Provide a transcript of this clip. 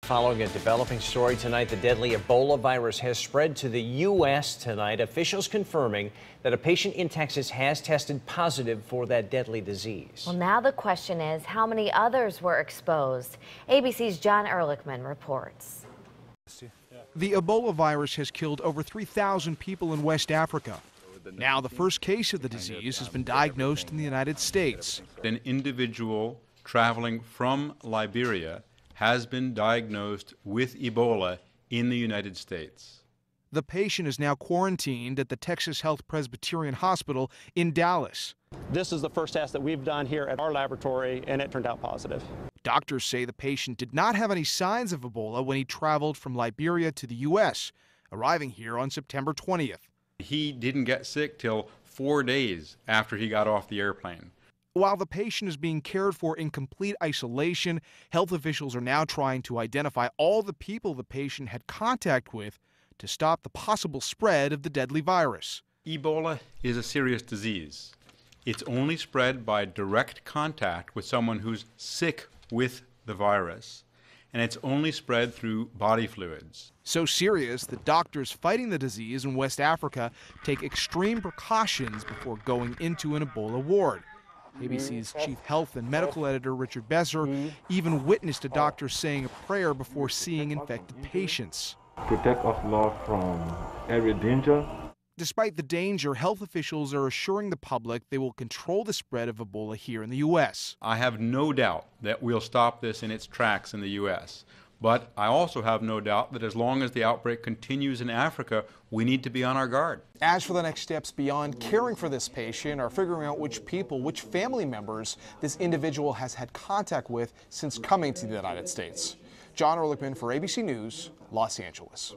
Following a developing story tonight, the deadly Ebola virus has spread to the U.S. tonight. Officials confirming that a patient in Texas has tested positive for that deadly disease. Well, now the question is, how many others were exposed? ABC's John Ehrlichman reports. The Ebola virus has killed over 3,000 people in West Africa. Now the first case of the disease has been diagnosed in the United States. An individual traveling from Liberia has been diagnosed with Ebola in the United States. The patient is now quarantined at the Texas Health Presbyterian Hospital in Dallas. This is the first test that we've done here at our laboratory, and it turned out positive. Doctors say the patient did not have any signs of Ebola when he traveled from Liberia to the U.S., arriving here on September 20th. He didn't get sick till 4 days after he got off the airplane. While the patient is being cared for in complete isolation, health officials are now trying to identify all the people the patient had contact with to stop the possible spread of the deadly virus. Ebola is a serious disease. It's only spread by direct contact with someone who's sick with the virus, and it's only spread through body fluids. So serious that doctors fighting the disease in West Africa take extreme precautions before going into an Ebola ward. ABC's chief health and medical editor Richard Besser even witnessed a doctor saying a prayer before seeing infected patients. Protect us, Lord, from every danger. Despite the danger, health officials are assuring the public they will control the spread of Ebola here in the U.S. I have no doubt that we'll stop this in its tracks in the U.S., but I also have no doubt that as long as the outbreak continues in Africa, we need to be on our guard. As for the next steps beyond caring for this patient or figuring out which family members this individual has had contact with since coming to the United States. John Ehrlichman for ABC News, Los Angeles.